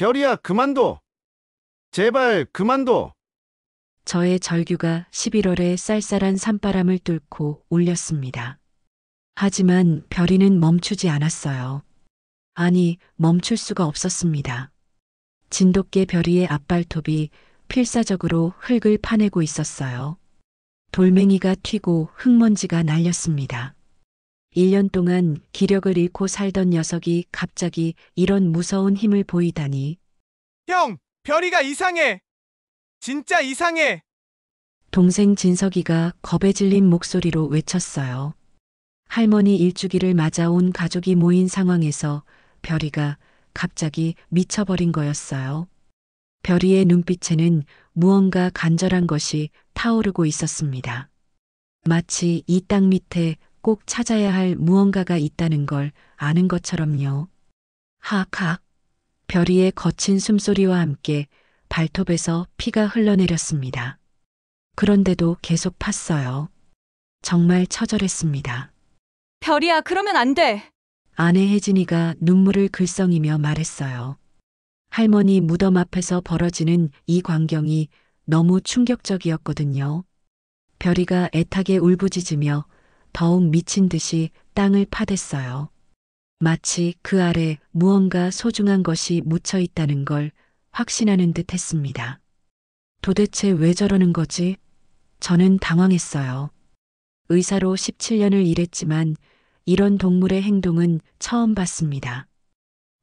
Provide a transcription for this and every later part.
별이야, 그만둬. 제발 그만둬. 저의 절규가 11월의 쌀쌀한 산바람을 뚫고 울렸습니다. 하지만 별이는 멈추지 않았어요. 아니, 멈출 수가 없었습니다. 진돗개 별이의 앞발톱이 필사적으로 흙을 파내고 있었어요. 돌멩이가 튀고 흙먼지가 날렸습니다. 1년 동안 기력을 잃고 살던 녀석이 갑자기 이런 무서운 힘을 보이다니. 형, 별이가 이상해. 진짜 이상해. 동생 진석이가 겁에 질린 목소리로 외쳤어요. 할머니 일주기를 맞아 온 가족이 모인 상황에서 별이가 갑자기 미쳐버린 거였어요. 별이의 눈빛에는 무언가 간절한 것이 타오르고 있었습니다. 마치 이 땅 밑에 꼭 찾아야 할 무언가가 있다는 걸 아는 것처럼요. 하악. 별이의 거친 숨소리와 함께 발톱에서 피가 흘러내렸습니다. 그런데도 계속 팠어요. 정말 처절했습니다. 별이야, 그러면 안 돼. 아내 혜진이가 눈물을 글썽이며 말했어요. 할머니 무덤 앞에서 벌어지는 이 광경이 너무 충격적이었거든요. 별이가 애타게 울부짖으며 더욱 미친 듯이 땅을 파댔어요. 마치 그 아래 무언가 소중한 것이 묻혀 있다는 걸 확신하는 듯 했습니다. 도대체 왜 저러는 거지? 저는 당황했어요. 의사로 17년을 일했지만 이런 동물의 행동은 처음 봤습니다.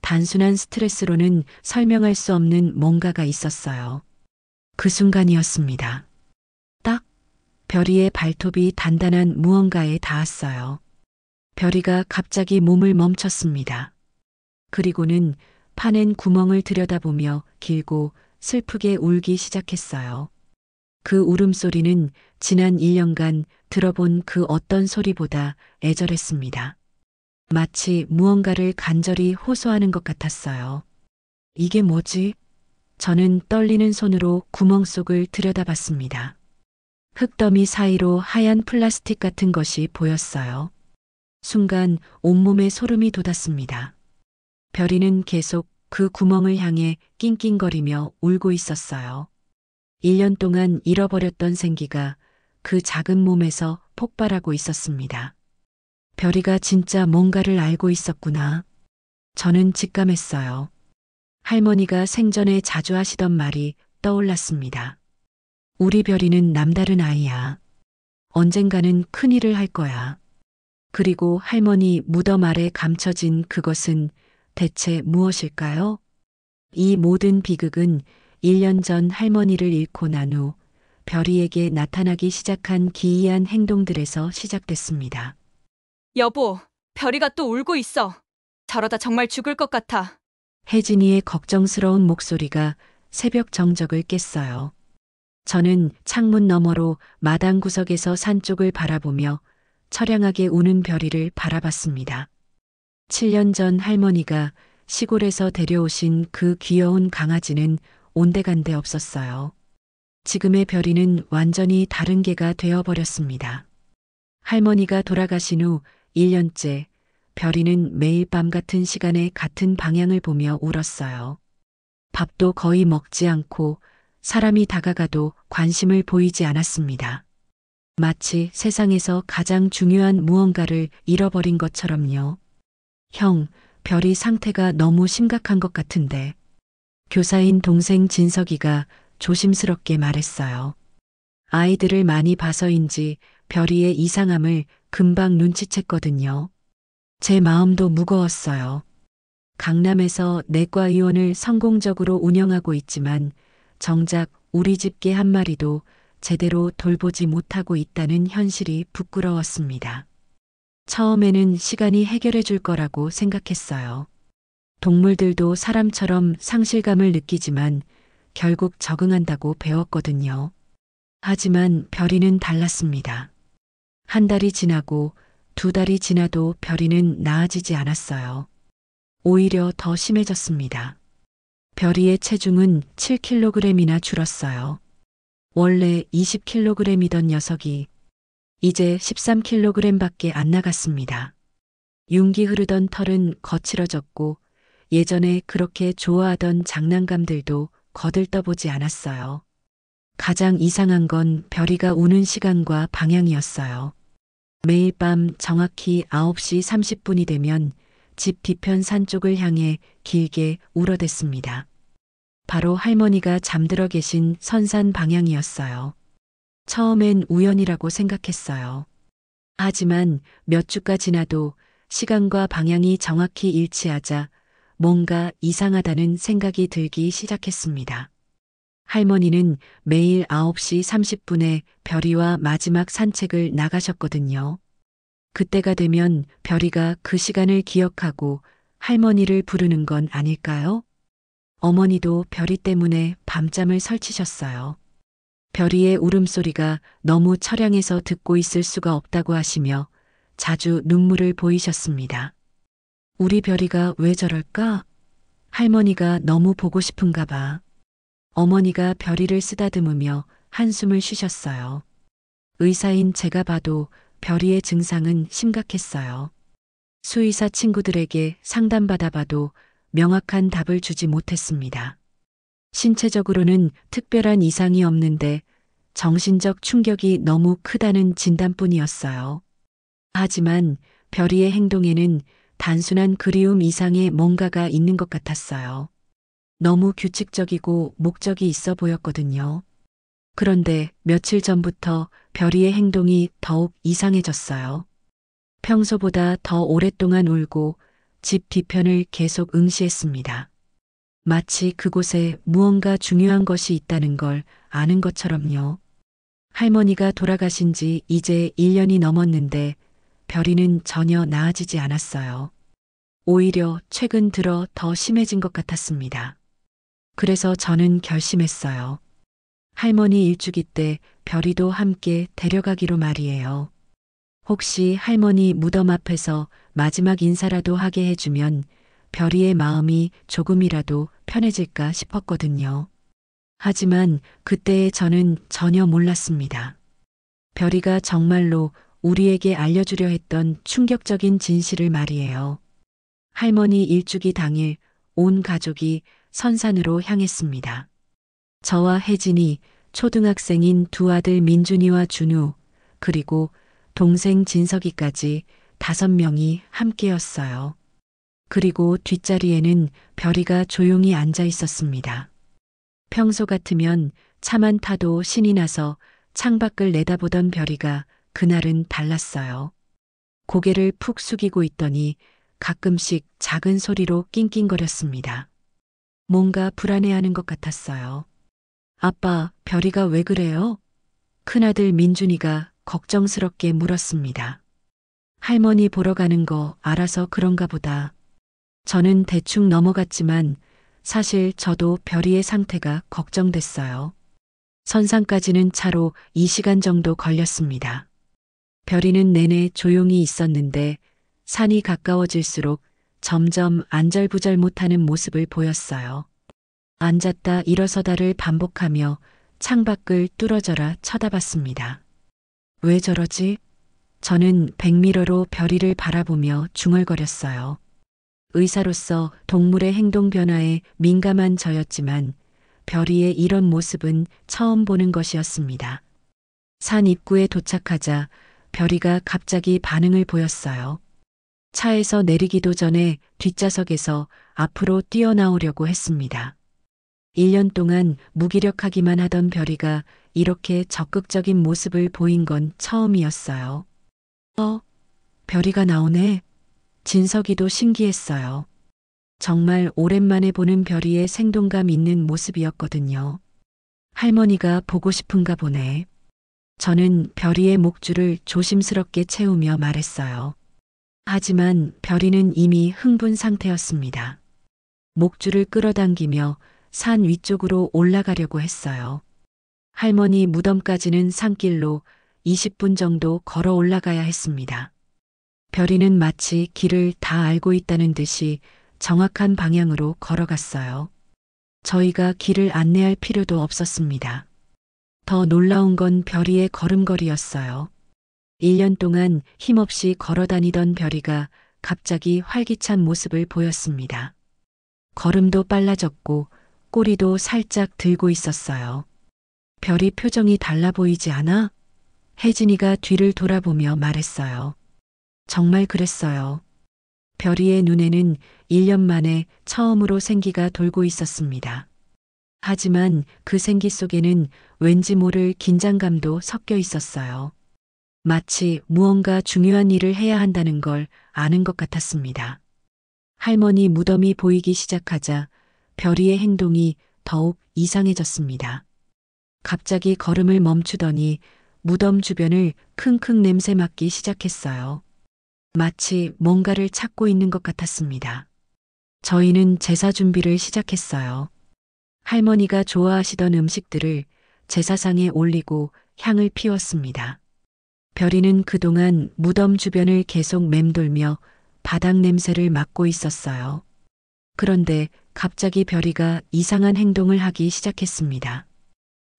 단순한 스트레스로는 설명할 수 없는 뭔가가 있었어요. 그 순간이었습니다. 딱 별이의 발톱이 단단한 무언가에 닿았어요. 별이가 갑자기 몸을 멈췄습니다. 그리고는 파낸 구멍을 들여다보며 길고 슬프게 울기 시작했어요. 그 울음소리는 지난 1년간 들어본 그 어떤 소리보다 애절했습니다. 마치 무언가를 간절히 호소하는 것 같았어요. 이게 뭐지? 저는 떨리는 손으로 구멍 속을 들여다봤습니다. 흙더미 사이로 하얀 플라스틱 같은 것이 보였어요. 순간 온몸에 소름이 돋았습니다. 별이는 계속 그 구멍을 향해 낑낑거리며 울고 있었어요. 1년 동안 잃어버렸던 생기가 그 작은 몸에서 폭발하고 있었습니다. 별이가 진짜 뭔가를 알고 있었구나. 저는 직감했어요. 할머니가 생전에 자주 하시던 말이 떠올랐습니다. 우리 별이는 남다른 아이야. 언젠가는 큰일을 할 거야. 그리고 할머니 무덤 아래 감춰진 그것은 대체 무엇일까요? 이 모든 비극은 1년 전 할머니를 잃고 난 후 별이에게 나타나기 시작한 기이한 행동들에서 시작됐습니다. 여보, 별이가 또 울고 있어. 저러다 정말 죽을 것 같아. 혜진이의 걱정스러운 목소리가 새벽 정적을 깼어요. 저는 창문 너머로 마당 구석에서 산 쪽을 바라보며 처량하게 우는 별이를 바라봤습니다. 7년 전 할머니가 시골에서 데려오신 그 귀여운 강아지는 온데간데 없었어요. 지금의 별이는 완전히 다른 개가 되어버렸습니다. 할머니가 돌아가신 후 1년째 별이는 매일 밤 같은 시간에 같은 방향을 보며 울었어요. 밥도 거의 먹지 않고 사람이 다가가도 관심을 보이지 않았습니다. 마치 세상에서 가장 중요한 무언가를 잃어버린 것처럼요. 형, 별이 상태가 너무 심각한 것 같은데. 교사인 동생 진석이가 조심스럽게 말했어요. 아이들을 많이 봐서인지 별이의 이상함을 금방 눈치챘거든요. 제 마음도 무거웠어요. 강남에서 내과 의원을 성공적으로 운영하고 있지만 정작 우리 집 개 한 마리도 제대로 돌보지 못하고 있다는 현실이 부끄러웠습니다. 처음에는 시간이 해결해 줄 거라고 생각했어요. 동물들도 사람처럼 상실감을 느끼지만 결국 적응한다고 배웠거든요. 하지만 별이는 달랐습니다. 한 달이 지나고 2달이 지나도 별이는 나아지지 않았어요. 오히려 더 심해졌습니다. 별이의 체중은 7kg이나 줄었어요. 원래 20kg이던 녀석이 이제 13kg밖에 안 나갔습니다. 윤기 흐르던 털은 거칠어졌고 예전에 그렇게 좋아하던 장난감들도 거들떠보지 않았어요. 가장 이상한 건 별이가 우는 시간과 방향이었어요. 매일 밤 정확히 9시 30분이 되면 집 뒤편 산 쪽을 향해 길게 울어댔습니다. 바로 할머니가 잠들어 계신 선산 방향이었어요. 처음엔 우연이라고 생각했어요. 하지만 몇 주가 지나도 시간과 방향이 정확히 일치하자 뭔가 이상하다는 생각이 들기 시작했습니다. 할머니는 매일 9시 30분에 별이와 마지막 산책을 나가셨거든요. 그때가 되면 별이가 그 시간을 기억하고 할머니를 부르는 건 아닐까요? 어머니도 별이 때문에 밤잠을 설치셨어요. 별이의 울음소리가 너무 처량해서 듣고 있을 수가 없다고 하시며 자주 눈물을 보이셨습니다. 우리 별이가 왜 저럴까? 할머니가 너무 보고 싶은가 봐. 어머니가 별이를 쓰다듬으며 한숨을 쉬셨어요. 의사인 제가 봐도 별이의 증상은 심각했어요. 수의사 친구들에게 상담받아봐도 명확한 답을 주지 못했습니다. 신체적으로는 특별한 이상이 없는데 정신적 충격이 너무 크다는 진단뿐이었어요. 하지만 별이의 행동에는 단순한 그리움 이상의 뭔가가 있는 것 같았어요. 너무 규칙적이고 목적이 있어 보였거든요. 그런데 며칠 전부터 별이의 행동이 더욱 이상해졌어요. 평소보다 더 오랫동안 울고 집 뒤편을 계속 응시했습니다. 마치 그곳에 무언가 중요한 것이 있다는 걸 아는 것처럼요. 할머니가 돌아가신 지 이제 1년이 넘었는데 별이는 전혀 나아지지 않았어요. 오히려 최근 들어 더 심해진 것 같았습니다. 그래서 저는 결심했어요. 할머니 일주기 때 별이도 함께 데려가기로 말이에요. 혹시 할머니 무덤 앞에서 마지막 인사라도 하게 해주면 별이의 마음이 조금이라도 편해질까 싶었거든요. 하지만 그때의 저는 전혀 몰랐습니다. 별이가 정말로 우리에게 알려주려 했던 충격적인 진실을 말이에요. 할머니 일주기 당일 온 가족이 선산으로 향했습니다. 저와 혜진이, 초등학생인 두 아들 민준이와 준우, 그리고 동생 진석이까지 5명이 함께였어요. 그리고 뒷자리에는 별이가 조용히 앉아 있었습니다. 평소 같으면 차만 타도 신이 나서 창밖을 내다보던 별이가 그날은 달랐어요. 고개를 푹 숙이고 있더니 가끔씩 작은 소리로 낑낑거렸습니다. 뭔가 불안해하는 것 같았어요. 아빠, 별이가 왜 그래요? 큰아들 민준이가 걱정스럽게 물었습니다. 할머니 보러 가는 거 알아서 그런가 보다. 저는 대충 넘어갔지만 사실 저도 별이의 상태가 걱정됐어요. 선산까지는 차로 2시간 정도 걸렸습니다. 별이는 내내 조용히 있었는데 산이 가까워질수록 점점 안절부절 못하는 모습을 보였어요. 앉았다 일어서다를 반복하며 창밖을 뚫어져라 쳐다봤습니다. 왜 저러지? 저는 백미러로 별이를 바라보며 중얼거렸어요. 의사로서 동물의 행동 변화에 민감한 저였지만 별이의 이런 모습은 처음 보는 것이었습니다. 산 입구에 도착하자 별이가 갑자기 반응을 보였어요. 차에서 내리기도 전에 뒷좌석에서 앞으로 뛰어나오려고 했습니다. 1년 동안 무기력하기만 하던 별이가 이렇게 적극적인 모습을 보인 건 처음이었어요. 별이가 나오네. 진석이도 신기했어요. 정말 오랜만에 보는 별이의 생동감 있는 모습이었거든요. 할머니가 보고 싶은가 보네. 저는 별이의 목줄을 조심스럽게 채우며 말했어요. 하지만 별이는 이미 흥분 상태였습니다. 목줄을 끌어당기며 산 위쪽으로 올라가려고 했어요. 할머니 무덤까지는 산길로 20분 정도 걸어 올라가야 했습니다. 별이는 마치 길을 다 알고 있다는 듯이 정확한 방향으로 걸어갔어요. 저희가 길을 안내할 필요도 없었습니다. 더 놀라운 건 별이의 걸음걸이였어요. 1년 동안 힘없이 걸어 다니던 별이가 갑자기 활기찬 모습을 보였습니다. 걸음도 빨라졌고 꼬리도 살짝 들고 있었어요. 별이 표정이 달라 보이지 않아? 혜진이가 뒤를 돌아보며 말했어요. 정말 그랬어요. 별이의 눈에는 1년 만에 처음으로 생기가 돌고 있었습니다. 하지만 그 생기 속에는 왠지 모를 긴장감도 섞여 있었어요. 마치 무언가 중요한 일을 해야 한다는 걸 아는 것 같았습니다. 할머니 무덤이 보이기 시작하자 별이의 행동이 더욱 이상해졌습니다. 갑자기 걸음을 멈추더니 무덤 주변을 킁킁 냄새 맡기 시작했어요. 마치 뭔가를 찾고 있는 것 같았습니다. 저희는 제사 준비를 시작했어요. 할머니가 좋아하시던 음식들을 제사상에 올리고 향을 피웠습니다. 별이는 그동안 무덤 주변을 계속 맴돌며 바닥 냄새를 맡고 있었어요. 그런데 갑자기 별이가 이상한 행동을 하기 시작했습니다.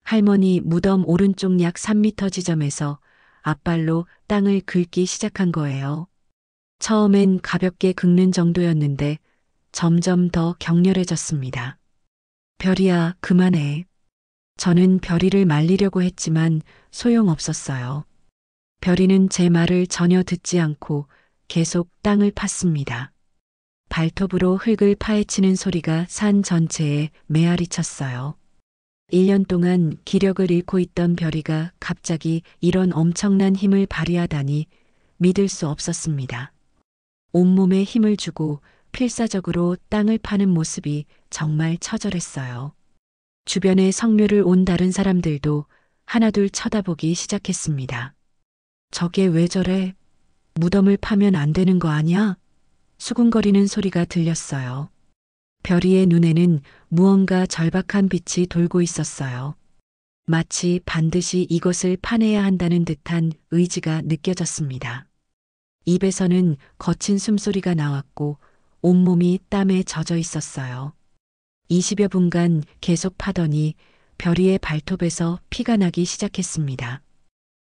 할머니 무덤 오른쪽 약 3m 지점에서 앞발로 땅을 긁기 시작한 거예요. 처음엔 가볍게 긁는 정도였는데 점점 더 격렬해졌습니다. 별이야, 그만해. 저는 별이를 말리려고 했지만 소용없었어요. 별이는 제 말을 전혀 듣지 않고 계속 땅을 팠습니다. 발톱으로 흙을 파헤치는 소리가 산 전체에 메아리 쳤어요. 1년 동안 기력을 잃고 있던 별이가 갑자기 이런 엄청난 힘을 발휘하다니 믿을 수 없었습니다. 온몸에 힘을 주고 필사적으로 땅을 파는 모습이 정말 처절했어요. 주변에 성묘를 온 다른 사람들도 하나둘 쳐다보기 시작했습니다. 저게 왜 저래? 무덤을 파면 안 되는 거 아니야? 수군거리는 소리가 들렸어요. 별이의 눈에는 무언가 절박한 빛이 돌고 있었어요. 마치 반드시 이것을 파내야 한다는 듯한 의지가 느껴졌습니다. 입에서는 거친 숨소리가 나왔고 온몸이 땀에 젖어 있었어요. 20여 분간 계속 파더니 별이의 발톱에서 피가 나기 시작했습니다.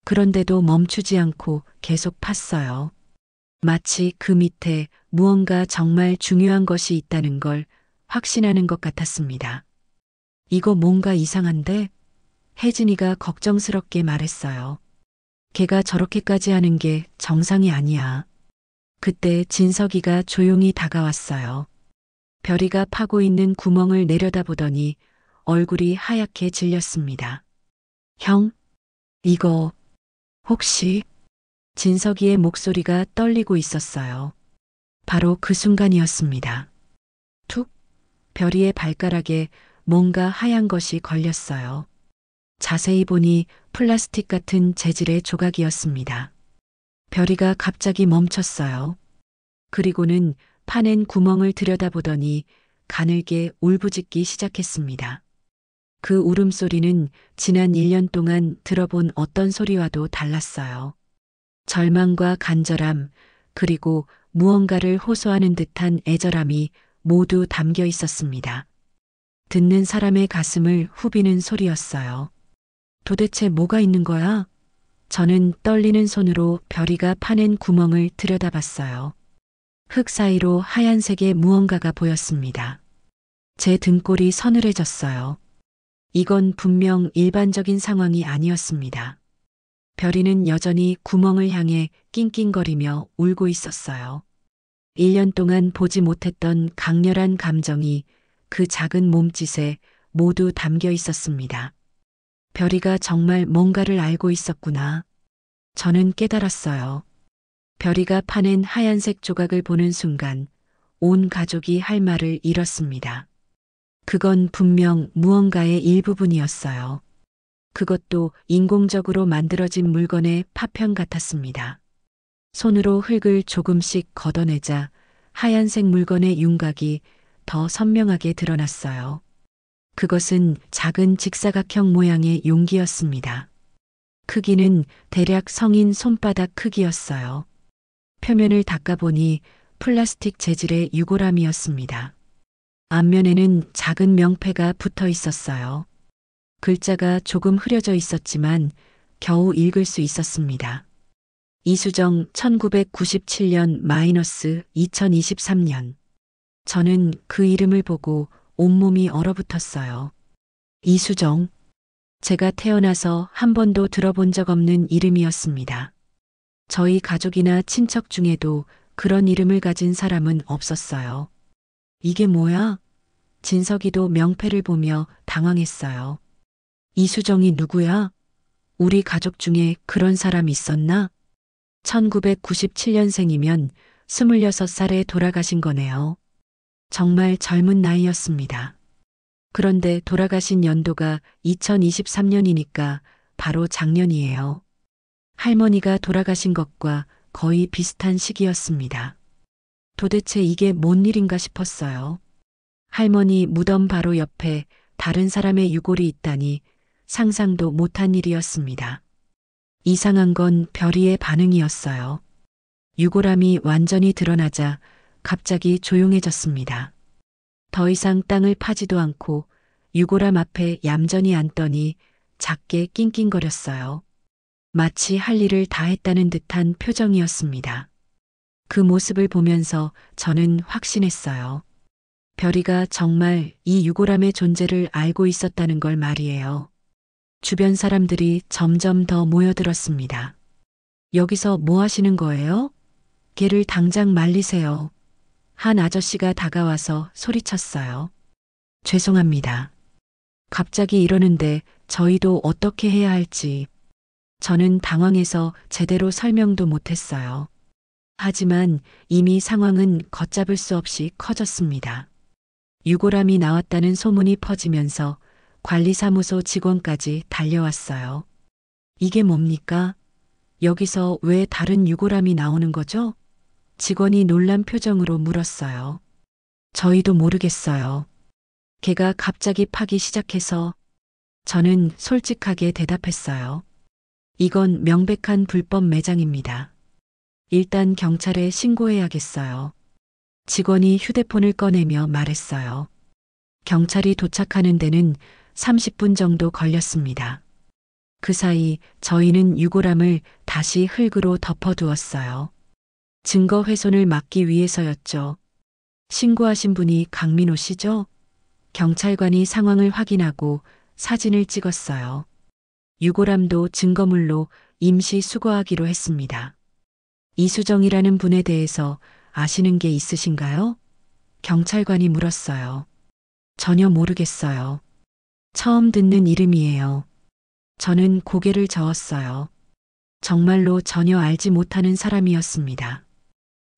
그런데도 멈추지 않고 계속 팠어요. 마치 그 밑에 무언가 정말 중요한 것이 있다는 걸 확신하는 것 같았습니다. 이거 뭔가 이상한데? 혜진이가 걱정스럽게 말했어요. 걔가 저렇게까지 하는 게 정상이 아니야. 그때 진석이가 조용히 다가왔어요. 별이가 파고 있는 구멍을 내려다보더니 얼굴이 하얗게 질렸습니다. 형, 이거 혹시? 진석이의 목소리가 떨리고 있었어요. 바로 그 순간이었습니다. 툭! 별이의 발가락에 뭔가 하얀 것이 걸렸어요. 자세히 보니 플라스틱 같은 재질의 조각이었습니다. 별이가 갑자기 멈췄어요. 그리고는 파낸 구멍을 들여다보더니 가늘게 울부짖기 시작했습니다. 그 울음소리는 지난 1년 동안 들어본 어떤 소리와도 달랐어요. 절망과 간절함, 그리고 무언가를 호소하는 듯한 애절함이 모두 담겨 있었습니다. 듣는 사람의 가슴을 후비는 소리였어요. 도대체 뭐가 있는 거야? 저는 떨리는 손으로 별이가 파낸 구멍을 들여다봤어요. 흙 사이로 하얀색의 무언가가 보였습니다. 제 등골이 서늘해졌어요. 이건 분명 일반적인 상황이 아니었습니다. 별이는 여전히 구멍을 향해 낑낑거리며 울고 있었어요. 1년 동안 보지 못했던 강렬한 감정이 그 작은 몸짓에 모두 담겨 있었습니다. 별이가 정말 뭔가를 알고 있었구나. 저는 깨달았어요. 별이가 파낸 하얀색 조각을 보는 순간 온 가족이 할 말을 잃었습니다. 그건 분명 무언가의 일부분이었어요. 그것도 인공적으로 만들어진 물건의 파편 같았습니다. 손으로 흙을 조금씩 걷어내자 하얀색 물건의 윤곽이 더 선명하게 드러났어요. 그것은 작은 직사각형 모양의 용기였습니다. 크기는 대략 성인 손바닥 크기였어요. 표면을 닦아보니 플라스틱 재질의 유골함이었습니다. 앞면에는 작은 명패가 붙어 있었어요. 글자가 조금 흐려져 있었지만 겨우 읽을 수 있었습니다. 이수정 1997년-2023년 저는 그 이름을 보고 온몸이 얼어붙었어요. 이수정. 제가 태어나서 한 번도 들어본 적 없는 이름이었습니다. 저희 가족이나 친척 중에도 그런 이름을 가진 사람은 없었어요. 이게 뭐야? 진석이도 명패를 보며 당황했어요. 이수정이 누구야? 우리 가족 중에 그런 사람 있었나? 1997년생이면 26살에 돌아가신 거네요. 정말 젊은 나이였습니다. 그런데 돌아가신 연도가 2023년이니까 바로 작년이에요. 할머니가 돌아가신 것과 거의 비슷한 시기였습니다. 도대체 이게 뭔 일인가 싶었어요. 할머니 무덤 바로 옆에 다른 사람의 유골이 있다니 상상도 못한 일이었습니다. 이상한 건 별이의 반응이었어요. 유골함이 완전히 드러나자 갑자기 조용해졌습니다. 더 이상 땅을 파지도 않고 유골함 앞에 얌전히 앉더니 작게 낑낑거렸어요. 마치 할 일을 다 했다는 듯한 표정이었습니다. 그 모습을 보면서 저는 확신했어요. 별이가 정말 이 유골함의 존재를 알고 있었다는 걸 말이에요. 주변 사람들이 점점 더 모여들었습니다. 여기서 뭐 하시는 거예요? 걔를 당장 말리세요. 한 아저씨가 다가와서 소리쳤어요. 죄송합니다. 갑자기 이러는데 저희도 어떻게 해야 할지. 저는 당황해서 제대로 설명도 못했어요. 하지만 이미 상황은 걷잡을 수 없이 커졌습니다. 유골함이 나왔다는 소문이 퍼지면서 관리사무소 직원까지 달려왔어요. 이게 뭡니까? 여기서 왜 다른 유골함이 나오는 거죠? 직원이 놀란 표정으로 물었어요. 저희도 모르겠어요. 걔가 갑자기 파기 시작해서 저는 솔직하게 대답했어요. 이건 명백한 불법 매장입니다. 일단 경찰에 신고해야겠어요. 직원이 휴대폰을 꺼내며 말했어요. 경찰이 도착하는 데는 30분 정도 걸렸습니다. 그 사이 저희는 유골함을 다시 흙으로 덮어두었어요. 증거 훼손을 막기 위해서였죠. 신고하신 분이 강민호 씨죠? 경찰관이 상황을 확인하고 사진을 찍었어요. 유골함도 증거물로 임시 수거하기로 했습니다. 이수정이라는 분에 대해서 아시는 게 있으신가요? 경찰관이 물었어요. 전혀 모르겠어요. 처음 듣는 이름이에요. 저는 고개를 저었어요. 정말로 전혀 알지 못하는 사람이었습니다.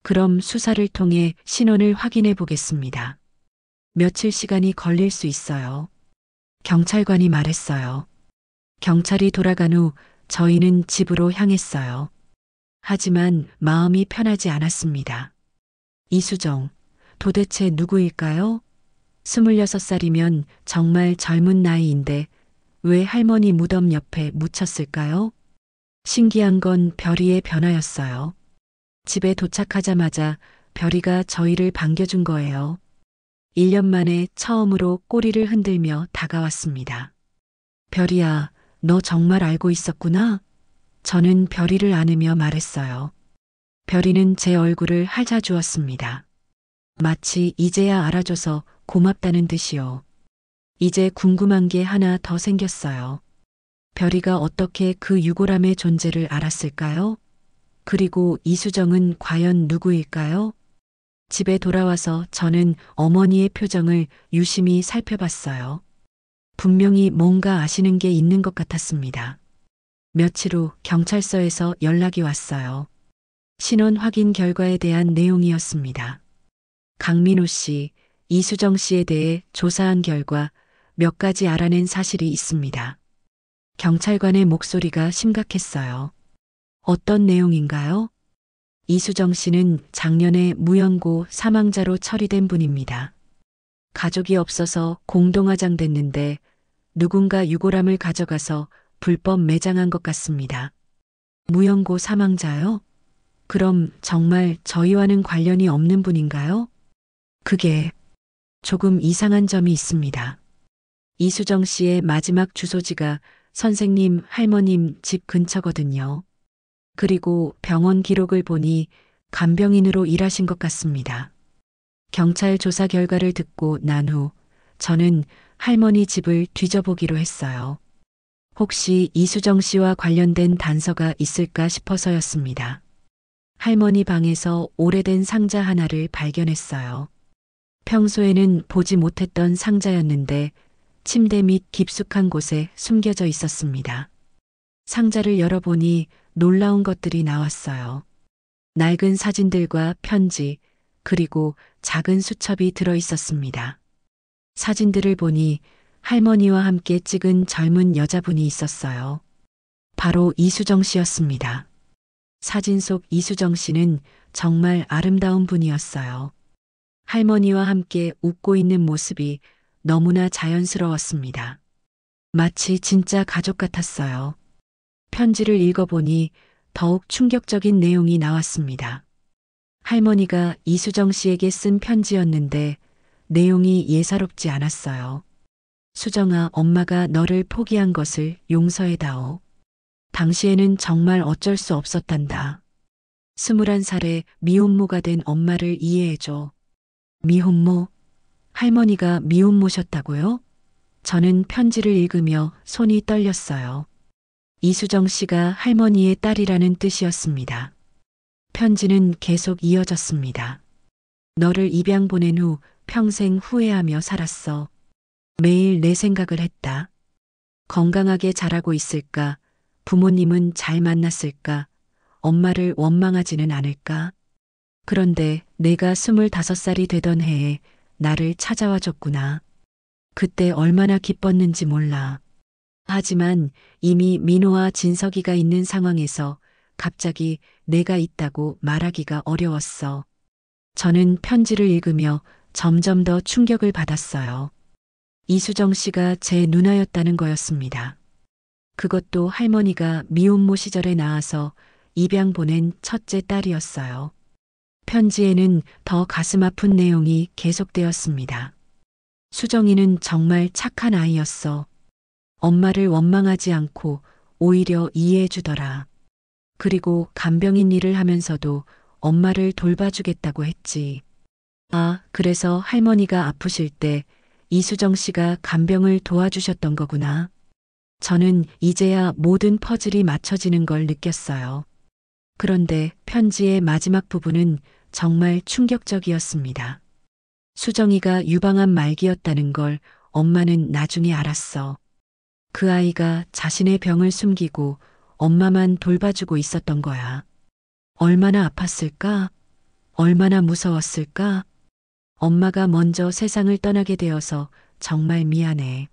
그럼 수사를 통해 신원을 확인해 보겠습니다. 며칠 시간이 걸릴 수 있어요. 경찰관이 말했어요. 경찰이 돌아간 후 저희는 집으로 향했어요. 하지만 마음이 편하지 않았습니다. 이수정, 도대체 누구일까요? 26살이면 정말 젊은 나이인데 왜 할머니 무덤 옆에 묻혔을까요? 신기한 건 별이의 변화였어요. 집에 도착하자마자 별이가 저희를 반겨준 거예요. 1년 만에 처음으로 꼬리를 흔들며 다가왔습니다. 별이야, 너 정말 알고 있었구나? 저는 별이를 안으며 말했어요. 별이는 제 얼굴을 핥아주었습니다. 마치 이제야 알아줘서 고맙다는 듯이요. 이제 궁금한 게 하나 더 생겼어요. 별이가 어떻게 그 유골함의 존재를 알았을까요? 그리고 이수정은 과연 누구일까요? 집에 돌아와서 저는 어머니의 표정을 유심히 살펴봤어요. 분명히 뭔가 아시는 게 있는 것 같았습니다. 며칠 후 경찰서에서 연락이 왔어요. 신원 확인 결과에 대한 내용이었습니다. 강민호 씨, 이수정 씨에 대해 조사한 결과 몇 가지 알아낸 사실이 있습니다. 경찰관의 목소리가 심각했어요. 어떤 내용인가요? 이수정 씨는 작년에 무연고 사망자로 처리된 분입니다. 가족이 없어서 공동화장됐는데 누군가 유골함을 가져가서 불법 매장한 것 같습니다. 무연고 사망자요? 그럼 정말 저희와는 관련이 없는 분인가요? 그게 조금 이상한 점이 있습니다. 이수정 씨의 마지막 주소지가 선생님, 할머님 집 근처거든요. 그리고 병원 기록을 보니 간병인으로 일하신 것 같습니다. 경찰 조사 결과를 듣고 난 후 저는 할머니 집을 뒤져보기로 했어요. 혹시 이수정 씨와 관련된 단서가 있을까 싶어서였습니다. 할머니 방에서 오래된 상자 하나를 발견했어요. 평소에는 보지 못했던 상자였는데 침대 밑 깊숙한 곳에 숨겨져 있었습니다. 상자를 열어보니 놀라운 것들이 나왔어요. 낡은 사진들과 편지, 그리고 작은 수첩이 들어 있었습니다. 사진들을 보니 할머니와 함께 찍은 젊은 여자분이 있었어요. 바로 이수정 씨였습니다. 사진 속 이수정 씨는 정말 아름다운 분이었어요. 할머니와 함께 웃고 있는 모습이 너무나 자연스러웠습니다. 마치 진짜 가족 같았어요. 편지를 읽어보니 더욱 충격적인 내용이 나왔습니다. 할머니가 이수정 씨에게 쓴 편지였는데 내용이 예사롭지 않았어요. 수정아, 엄마가 너를 포기한 것을 용서해다오. 당시에는 정말 어쩔 수 없었단다. 21살에 미혼모가 된 엄마를 이해해줘. 미혼모? 할머니가 미혼모셨다고요? 저는 편지를 읽으며 손이 떨렸어요. 이수정 씨가 할머니의 딸이라는 뜻이었습니다. 편지는 계속 이어졌습니다. 너를 입양 보낸 후 평생 후회하며 살았어. 매일 내 생각을 했다. 건강하게 자라고 있을까? 부모님은 잘 만났을까? 엄마를 원망하지는 않을까? 그런데 내가 25살이 되던 해에 나를 찾아와 줬구나. 그때 얼마나 기뻤는지 몰라. 하지만 이미 민호와 진석이가 있는 상황에서 갑자기 내가 있다고 말하기가 어려웠어. 저는 편지를 읽으며 점점 더 충격을 받았어요. 이수정 씨가 제 누나였다는 거였습니다. 그것도 할머니가 미혼모 시절에 낳아서 입양 보낸 첫째 딸이었어요. 편지에는 더 가슴 아픈 내용이 계속되었습니다. 수정이는 정말 착한 아이였어. 엄마를 원망하지 않고 오히려 이해해 주더라. 그리고 간병인 일을 하면서도 엄마를 돌봐주겠다고 했지. 아, 그래서 할머니가 아프실 때 이수정 씨가 간병을 도와주셨던 거구나. 저는 이제야 모든 퍼즐이 맞춰지는 걸 느꼈어요. 그런데 편지의 마지막 부분은 정말 충격적이었습니다. 수정이가 유방암 말기였다는 걸 엄마는 나중에 알았어. 그 아이가 자신의 병을 숨기고 엄마만 돌봐주고 있었던 거야. 얼마나 아팠을까? 얼마나 무서웠을까? 엄마가 먼저 세상을 떠나게 되어서 정말 미안해.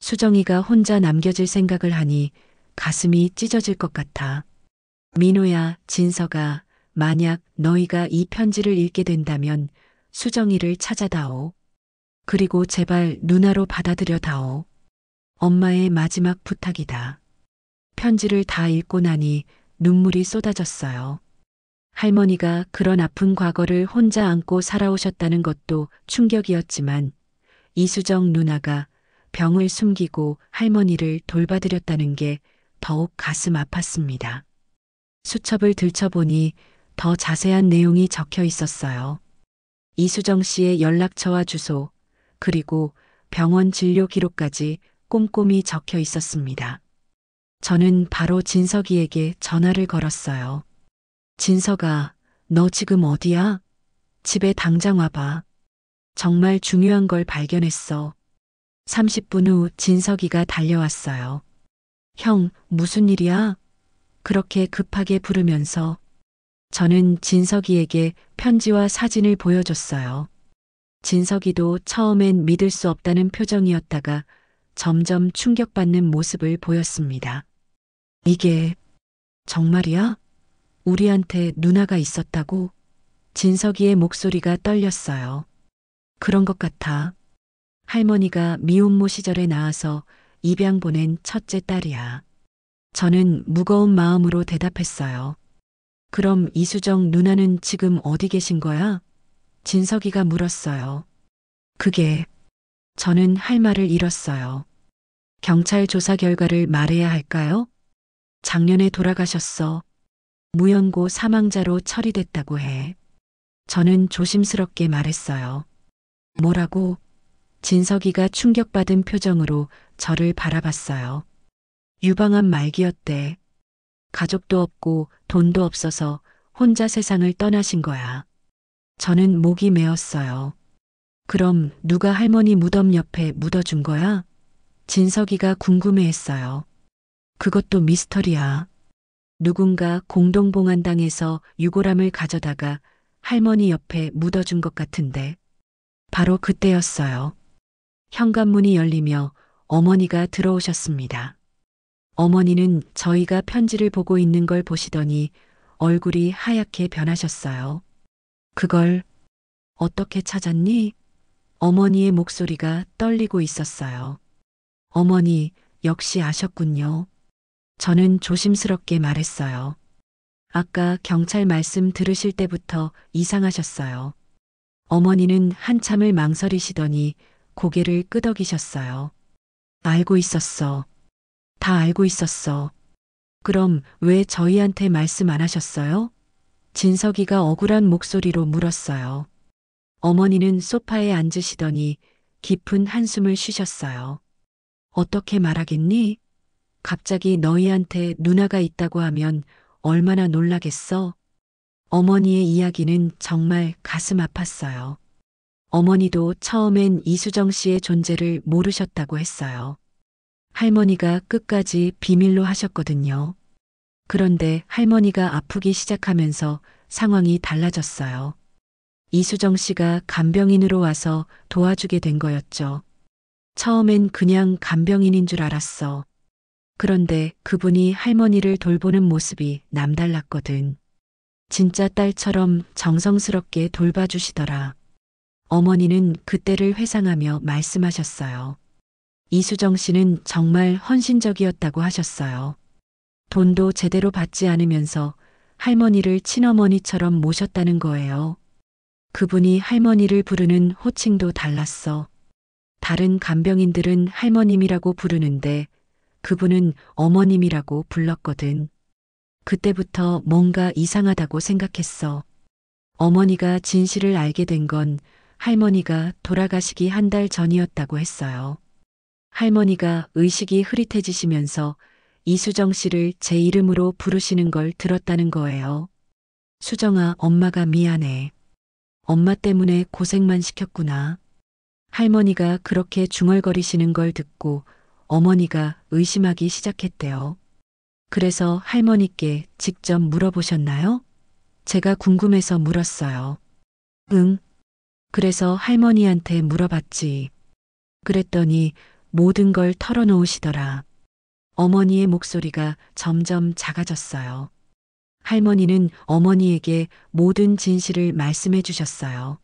수정이가 혼자 남겨질 생각을 하니 가슴이 찢어질 것 같아. 민호야, 진서가, 만약 너희가 이 편지를 읽게 된다면 수정이를 찾아다오. 그리고 제발 누나로 받아들여다오. 엄마의 마지막 부탁이다. 편지를 다 읽고 나니 눈물이 쏟아졌어요. 할머니가 그런 아픈 과거를 혼자 안고 살아오셨다는 것도 충격이었지만 이수정 누나가 병을 숨기고 할머니를 돌봐드렸다는 게 더욱 가슴 아팠습니다. 수첩을 들춰보니 더 자세한 내용이 적혀 있었어요. 이수정 씨의 연락처와 주소, 그리고 병원 진료 기록까지 꼼꼼히 적혀 있었습니다. 저는 바로 진석이에게 전화를 걸었어요. 진석아, 너 지금 어디야? 집에 당장 와봐. 정말 중요한 걸 발견했어. 30분 후 진석이가 달려왔어요. 형, 무슨 일이야? 그렇게 급하게 부르면서 저는 진석이에게 편지와 사진을 보여줬어요. 진석이도 처음엔 믿을 수 없다는 표정이었다가 점점 충격받는 모습을 보였습니다. 이게 정말이야? 우리한테 누나가 있었다고? 진석이의 목소리가 떨렸어요. 그런 것 같아. 할머니가 미혼모 시절에 낳아서 입양 보낸 첫째 딸이야. 저는 무거운 마음으로 대답했어요. 그럼 이수정 누나는 지금 어디 계신 거야? 진석이가 물었어요. 그게, 저는 할 말을 잃었어요. 경찰 조사 결과를 말해야 할까요? 작년에 돌아가셨어. 무연고 사망자로 처리됐다고 해. 저는 조심스럽게 말했어요. 뭐라고? 진석이가 충격받은 표정으로 저를 바라봤어요. 유방암 말기였대. 가족도 없고 돈도 없어서 혼자 세상을 떠나신 거야. 저는 목이 메었어요. 그럼 누가 할머니 무덤 옆에 묻어준 거야? 진석이가 궁금해했어요. 그것도 미스터리야. 누군가 공동봉안당에서 유골함을 가져다가 할머니 옆에 묻어준 것 같은데. 바로 그때였어요. 현관문이 열리며 어머니가 들어오셨습니다. 어머니는 저희가 편지를 보고 있는 걸 보시더니 얼굴이 하얗게 변하셨어요. 그걸 어떻게 찾았니? 어머니의 목소리가 떨리고 있었어요. 어머니, 역시 아셨군요. 저는 조심스럽게 말했어요. 아까 경찰 말씀 들으실 때부터 이상하셨어요. 어머니는 한참을 망설이시더니 고개를 끄덕이셨어요. 알고 있었어. 다 알고 있었어. 그럼 왜 저희한테 말씀 안 하셨어요? 진석이가 억울한 목소리로 물었어요. 어머니는 소파에 앉으시더니 깊은 한숨을 쉬셨어요. 어떻게 말하겠니? 갑자기 너희한테 누나가 있다고 하면 얼마나 놀라겠어? 어머니의 이야기는 정말 가슴 아팠어요. 어머니도 처음엔 이수정 씨의 존재를 모르셨다고 했어요. 할머니가 끝까지 비밀로 하셨거든요. 그런데 할머니가 아프기 시작하면서 상황이 달라졌어요. 이수정 씨가 간병인으로 와서 도와주게 된 거였죠. 처음엔 그냥 간병인인 줄 알았어. 그런데 그분이 할머니를 돌보는 모습이 남달랐거든. 진짜 딸처럼 정성스럽게 돌봐주시더라. 어머니는 그때를 회상하며 말씀하셨어요. 이수정 씨는 정말 헌신적이었다고 하셨어요. 돈도 제대로 받지 않으면서 할머니를 친어머니처럼 모셨다는 거예요. 그분이 할머니를 부르는 호칭도 달랐어. 다른 간병인들은 할머님이라고 부르는데 그분은 어머님이라고 불렀거든. 그때부터 뭔가 이상하다고 생각했어. 어머니가 진실을 알게 된 건 할머니가 돌아가시기 한 달 전이었다고 했어요. 할머니가 의식이 흐릿해지시면서 이수정 씨를 제 이름으로 부르시는 걸 들었다는 거예요. 수정아, 엄마가 미안해. 엄마 때문에 고생만 시켰구나. 할머니가 그렇게 중얼거리시는 걸 듣고 어머니가 의심하기 시작했대요. 그래서 할머니께 직접 물어보셨나요? 제가 궁금해서 물었어요. 응. 그래서 할머니한테 물어봤지. 그랬더니 모든 걸 털어놓으시더라. 어머니의 목소리가 점점 작아졌어요. 할머니는 어머니에게 모든 진실을 말씀해 주셨어요.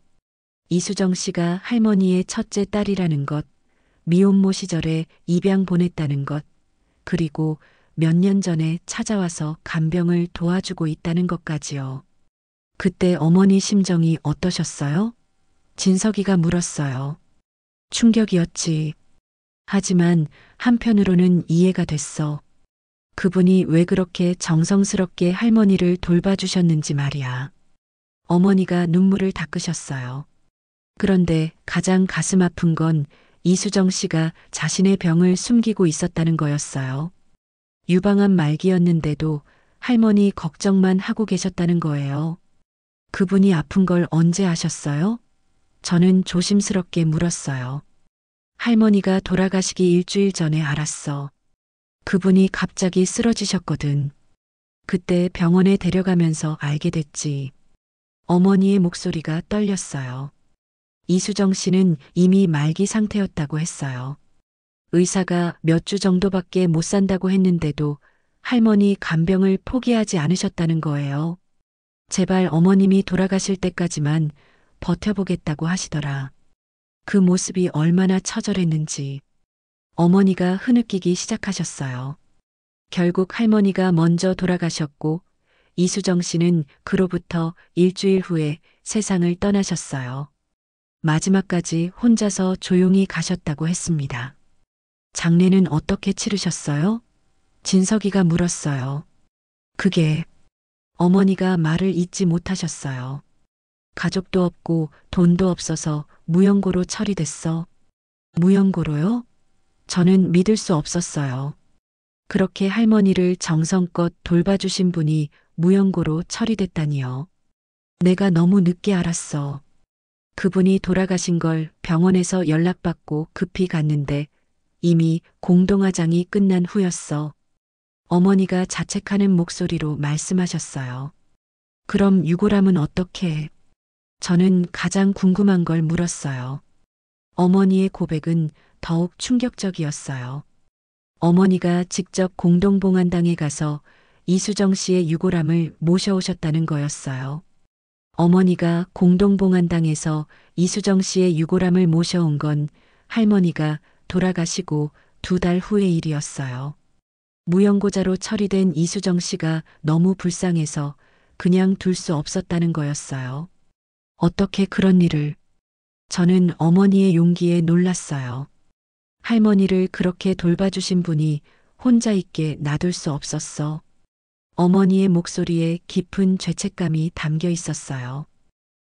이수정 씨가 할머니의 첫째 딸이라는 것, 미혼모 시절에 입양 보냈다는 것, 그리고 몇 년 전에 찾아와서 간병을 도와주고 있다는 것까지요. 그때 어머니 심정이 어떠셨어요? 진석이가 물었어요. 충격이었지. 하지만 한편으로는 이해가 됐어. 그분이 왜 그렇게 정성스럽게 할머니를 돌봐주셨는지 말이야. 어머니가 눈물을 닦으셨어요. 그런데 가장 가슴 아픈 건 이수정 씨가 자신의 병을 숨기고 있었다는 거였어요. 유방암 말기였는데도 할머니 걱정만 하고 계셨다는 거예요. 그분이 아픈 걸 언제 아셨어요? 저는 조심스럽게 물었어요. 할머니가 돌아가시기 일주일 전에 알았어. 그분이 갑자기 쓰러지셨거든. 그때 병원에 데려가면서 알게 됐지. 어머니의 목소리가 떨렸어요. 이수정 씨는 이미 말기 상태였다고 했어요. 의사가 몇 주 정도밖에 못 산다고 했는데도 할머니 간병을 포기하지 않으셨다는 거예요. 제발 어머님이 돌아가실 때까지만 버텨보겠다고 하시더라. 그 모습이 얼마나 처절했는지 어머니가 흐느끼기 시작하셨어요. 결국 할머니가 먼저 돌아가셨고 이수정 씨는 그로부터 일주일 후에 세상을 떠나셨어요. 마지막까지 혼자서 조용히 가셨다고 했습니다. 장례는 어떻게 치르셨어요? 진석이가 물었어요. 그게 어머니가 말을 잇지 못하셨어요. 가족도 없고 돈도 없어서 무연고로 처리됐어. 무연고로요? 저는 믿을 수 없었어요. 그렇게 할머니를 정성껏 돌봐주신 분이 무연고로 처리됐다니요. 내가 너무 늦게 알았어. 그분이 돌아가신 걸 병원에서 연락받고 급히 갔는데 이미 공동화장이 끝난 후였어. 어머니가 자책하는 목소리로 말씀하셨어요. 그럼 유골함은 어떻게 해? 저는 가장 궁금한 걸 물었어요. 어머니의 고백은 더욱 충격적이었어요. 어머니가 직접 공동봉안당에 가서 이수정 씨의 유골함을 모셔오셨다는 거였어요. 어머니가 공동봉안당에서 이수정 씨의 유골함을 모셔온 건 할머니가 돌아가시고 2달 후의 일이었어요. 무연고자로 처리된 이수정 씨가 너무 불쌍해서 그냥 둘 수 없었다는 거였어요. 어떻게 그런 일을? 저는 어머니의 용기에 놀랐어요. 할머니를 그렇게 돌봐주신 분이 혼자 있게 놔둘 수 없었어. 어머니의 목소리에 깊은 죄책감이 담겨 있었어요.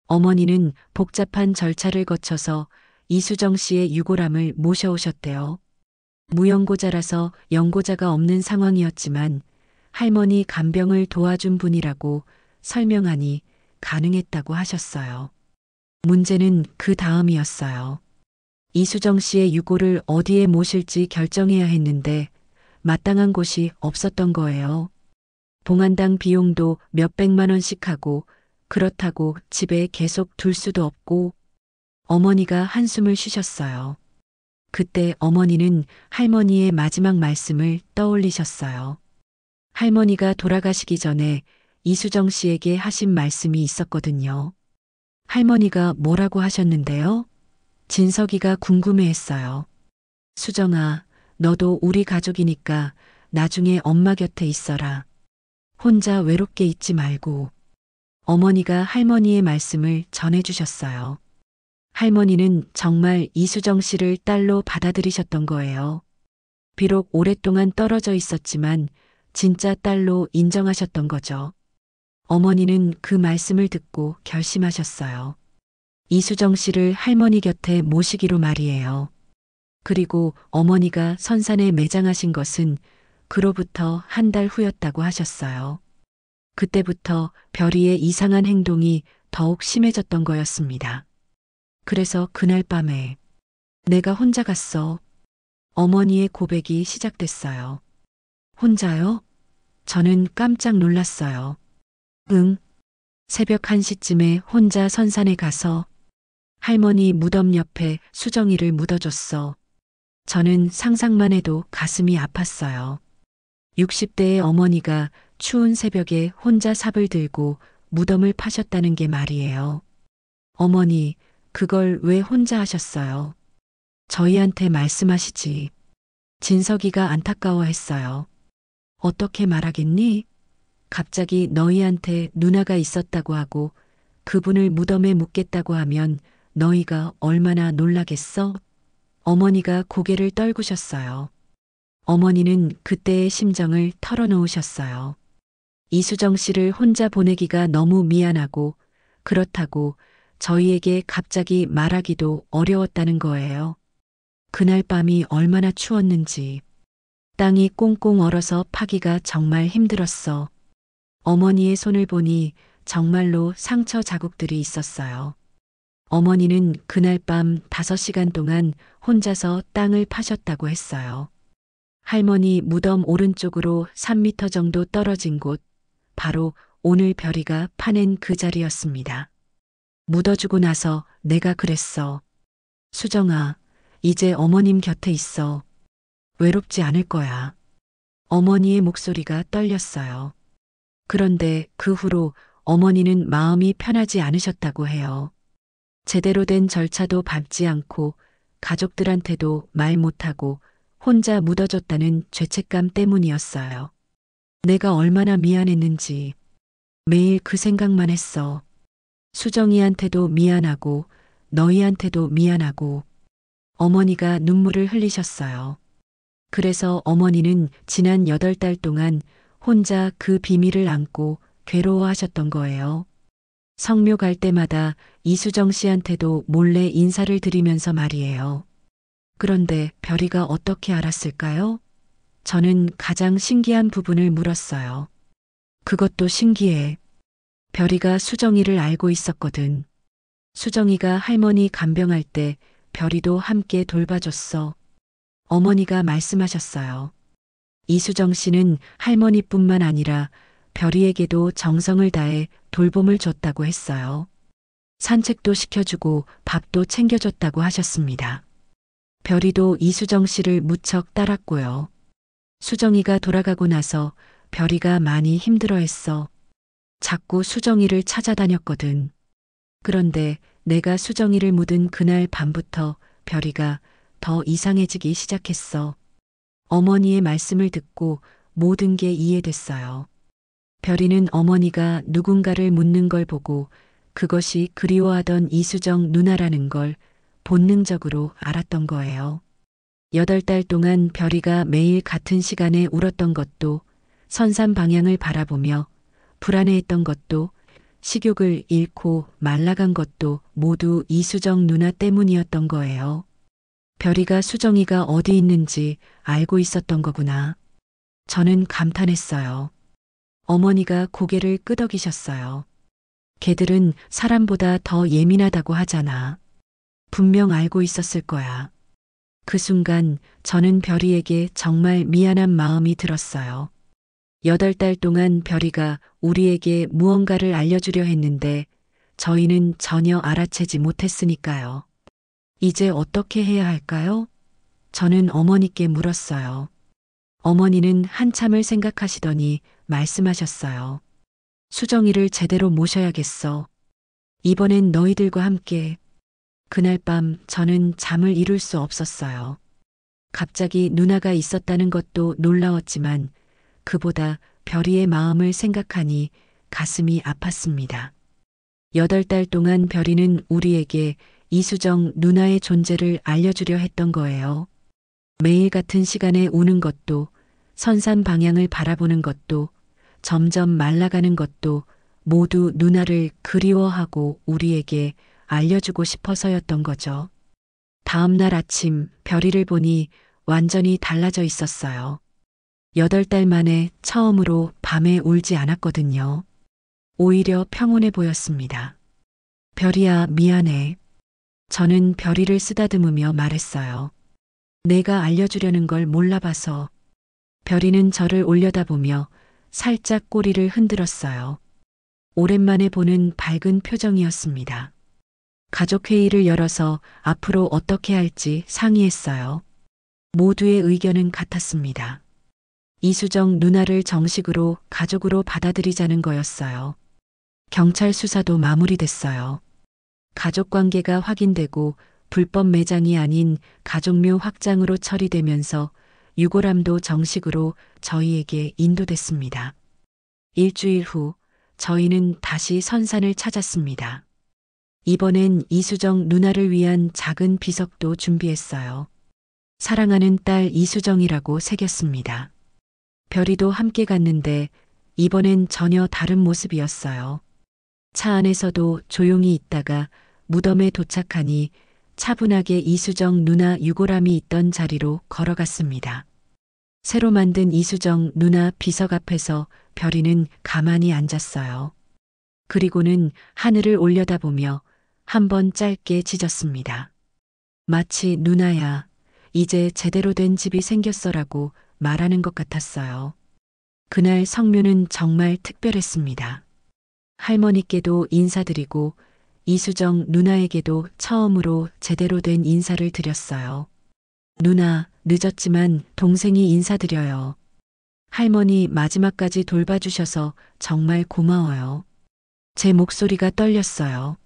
어머니는 복잡한 절차를 거쳐서 이수정 씨의 유골함을 모셔오셨대요. 무연고자라서 연고자가 없는 상황이었지만 할머니 간병을 도와준 분이라고 설명하니 가능했다고 하셨어요. 문제는 그 다음이었어요. 이수정 씨의 유골을 어디에 모실지 결정해야 했는데 마땅한 곳이 없었던 거예요. 봉안당 비용도 몇백만 원씩 하고 그렇다고 집에 계속 둘 수도 없고. 어머니가 한숨을 쉬셨어요. 그때 어머니는 할머니의 마지막 말씀을 떠올리셨어요. 할머니가 돌아가시기 전에 이수정 씨에게 하신 말씀이 있었거든요. 할머니가 뭐라고 하셨는데요? 진석이가 궁금해했어요. 수정아, 너도 우리 가족이니까 나중에 엄마 곁에 있어라. 혼자 외롭게 있지 말고. 어머니가 할머니의 말씀을 전해주셨어요. 할머니는 정말 이수정 씨를 딸로 받아들이셨던 거예요. 비록 오랫동안 떨어져 있었지만 진짜 딸로 인정하셨던 거죠. 어머니는 그 말씀을 듣고 결심하셨어요. 이수정 씨를 할머니 곁에 모시기로 말이에요. 그리고 어머니가 선산에 매장하신 것은 그로부터 1달 후였다고 하셨어요. 그때부터 별이의 이상한 행동이 더욱 심해졌던 거였습니다. 그래서 그날 밤에 내가 혼자 갔어. 어머니의 고백이 시작됐어요. 혼자요? 저는 깜짝 놀랐어요. 응. 새벽 1시쯤에 혼자 선산에 가서 할머니 무덤 옆에 수정이를 묻어줬어. 저는 상상만 해도 가슴이 아팠어요. 60대의 어머니가 추운 새벽에 혼자 삽을 들고 무덤을 파셨다는 게 말이에요. 어머니, 그걸 왜 혼자 하셨어요? 저희한테 말씀하시지. 진석이가 안타까워했어요. 어떻게 말하겠니? 갑자기 너희한테 누나가 있었다고 하고 그분을 무덤에 묻겠다고 하면 너희가 얼마나 놀라겠어? 어머니가 고개를 떨구셨어요. 어머니는 그때의 심정을 털어놓으셨어요. 이수정 씨를 혼자 보내기가 너무 미안하고 그렇다고 저희에게 갑자기 말하기도 어려웠다는 거예요. 그날 밤이 얼마나 추웠는지. 땅이 꽁꽁 얼어서 파기가 정말 힘들었어. 어머니의 손을 보니 정말로 상처 자국들이 있었어요. 어머니는 그날 밤 5시간 동안 혼자서 땅을 파셨다고 했어요. 할머니 무덤 오른쪽으로 3미터 정도 떨어진 곳, 바로 오늘 별이가 파낸 그 자리였습니다. 묻어주고 나서 내가 그랬어. 수정아, 이제 어머님 곁에 있어. 외롭지 않을 거야. 어머니의 목소리가 떨렸어요. 그런데 그 후로 어머니는 마음이 편하지 않으셨다고 해요. 제대로 된 절차도 밟지 않고 가족들한테도 말 못하고 혼자 묻어줬다는 죄책감 때문이었어요. 내가 얼마나 미안했는지 매일 그 생각만 했어. 수정이한테도 미안하고 너희한테도 미안하고. 어머니가 눈물을 흘리셨어요. 그래서 어머니는 지난 8달 동안 혼자 그 비밀을 안고 괴로워하셨던 거예요. 성묘 갈 때마다 이수정 씨한테도 몰래 인사를 드리면서 말이에요. 그런데 별이가 어떻게 알았을까요? 저는 가장 신기한 부분을 물었어요. 그것도 신기해. 별이가 수정이를 알고 있었거든. 수정이가 할머니 간병할 때 별이도 함께 돌봐줬어. 어머니가 말씀하셨어요. 이수정 씨는 할머니뿐만 아니라 별이에게도 정성을 다해 돌봄을 줬다고 했어요. 산책도 시켜주고 밥도 챙겨줬다고 하셨습니다. 별이도 이수정 씨를 무척 따랐고요. 수정이가 돌아가고 나서 별이가 많이 힘들어했어. 자꾸 수정이를 찾아다녔거든. 그런데 내가 수정이를 묻은 그날 밤부터 별이가 더 이상해지기 시작했어. 어머니의 말씀을 듣고 모든 게 이해됐어요. 별이는 어머니가 누군가를 묻는 걸 보고 그것이 그리워하던 이수정 누나라는 걸 본능적으로 알았던 거예요. 8달 동안 별이가 매일 같은 시간에 울었던 것도, 선산 방향을 바라보며 불안해했던 것도, 식욕을 잃고 말라간 것도 모두 이수정 누나 때문이었던 거예요. 별이가 수정이가 어디 있는지 알고 있었던 거구나. 저는 감탄했어요. 어머니가 고개를 끄덕이셨어요. 개들은 사람보다 더 예민하다고 하잖아. 분명 알고 있었을 거야. 그 순간 저는 별이에게 정말 미안한 마음이 들었어요. 8달 동안 별이가 우리에게 무언가를 알려주려 했는데 저희는 전혀 알아채지 못했으니까요. 이제 어떻게 해야 할까요? 저는 어머니께 물었어요. 어머니는 한참을 생각하시더니 말씀하셨어요. 수정이를 제대로 모셔야겠어. 이번엔 너희들과 함께. 그날 밤 저는 잠을 이룰 수 없었어요. 갑자기 누나가 있었다는 것도 놀라웠지만 그보다 별이의 마음을 생각하니 가슴이 아팠습니다. 8달 동안 별이는 우리에게 이수정 누나의 존재를 알려주려 했던 거예요. 매일 같은 시간에 우는 것도, 선산 방향을 바라보는 것도, 점점 말라가는 것도 모두 누나를 그리워하고 우리에게 알려주고 싶어서였던 거죠. 다음 날 아침 별이를 보니 완전히 달라져 있었어요. 8달 만에 처음으로 밤에 울지 않았거든요. 오히려 평온해 보였습니다. 별이야, 미안해. 저는 별이를 쓰다듬으며 말했어요. 내가 알려주려는 걸 몰라봐서. 별이는 저를 올려다보며 살짝 꼬리를 흔들었어요. 오랜만에 보는 밝은 표정이었습니다. 가족회의를 열어서 앞으로 어떻게 할지 상의했어요. 모두의 의견은 같았습니다. 이수정 누나를 정식으로 가족으로 받아들이자는 거였어요. 경찰 수사도 마무리됐어요. 가족관계가 확인되고 불법 매장이 아닌 가족묘 확장으로 처리되면서 유골함도 정식으로 저희에게 인도됐습니다. 일주일 후 저희는 다시 선산을 찾았습니다. 이번엔 이수정 누나를 위한 작은 비석도 준비했어요. 사랑하는 딸 이수정이라고 새겼습니다. 별이도 함께 갔는데 이번엔 전혀 다른 모습이었어요. 차 안에서도 조용히 있다가 무덤에 도착하니 차분하게 이수정 누나 유골함이 있던 자리로 걸어갔습니다. 새로 만든 이수정 누나 비석 앞에서 별이는 가만히 앉았어요. 그리고는 하늘을 올려다보며 한번 짧게 짖었습니다. 마치 누나야, 이제 제대로 된 집이 생겼어라고 말하는 것 같았어요. 그날 성묘는 정말 특별했습니다. 할머니께도 인사드리고 이수정 누나에게도 처음으로 제대로 된 인사를 드렸어요. 누나, 늦었지만 동생이 인사드려요. 할머니 마지막까지 돌봐주셔서 정말 고마워요. 제 목소리가 떨렸어요.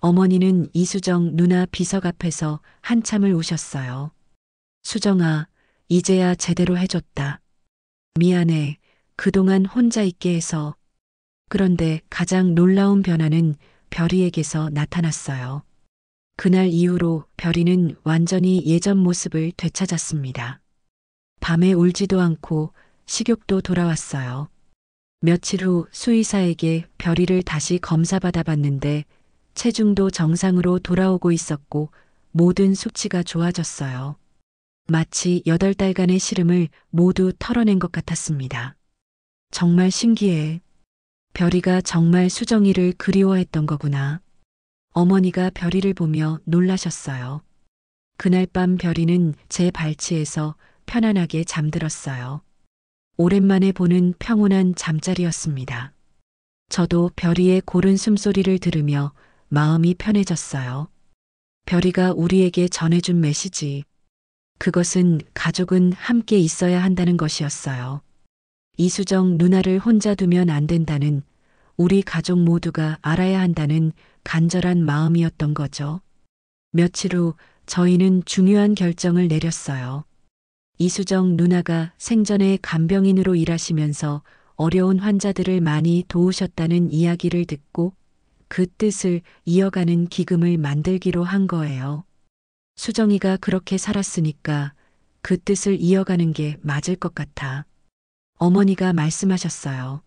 어머니는 이수정 누나 비석 앞에서 한참을 우셨어요. 수정아, 이제야 제대로 해줬다. 미안해. 그동안 혼자 있게 해서. 그런데 가장 놀라운 변화는 별이에게서 나타났어요. 그날 이후로 별이는 완전히 예전 모습을 되찾았습니다. 밤에 울지도 않고 식욕도 돌아왔어요. 며칠 후 수의사에게 별이를 다시 검사받아 봤는데 체중도 정상으로 돌아오고 있었고 모든 수치가 좋아졌어요. 마치 8달간의 시름을 모두 털어낸 것 같았습니다. 정말 신기해. 별이가 정말 수정이를 그리워했던 거구나. 어머니가 별이를 보며 놀라셨어요. 그날 밤 별이는 제 발치에서 편안하게 잠들었어요. 오랜만에 보는 평온한 잠자리였습니다. 저도 별이의 고른 숨소리를 들으며 마음이 편해졌어요. 별이가 우리에게 전해준 메시지. 그것은 가족은 함께 있어야 한다는 것이었어요. 이수정 누나를 혼자 두면 안 된다는, 우리 가족 모두가 알아야 한다는 간절한 마음이었던 거죠. 며칠 후 저희는 중요한 결정을 내렸어요. 이수정 누나가 생전에 간병인으로 일하시면서 어려운 환자들을 많이 도우셨다는 이야기를 듣고 그 뜻을 이어가는 기금을 만들기로 한 거예요. 수정이가 그렇게 살았으니까 그 뜻을 이어가는 게 맞을 것 같아. 어머니가 말씀하셨어요.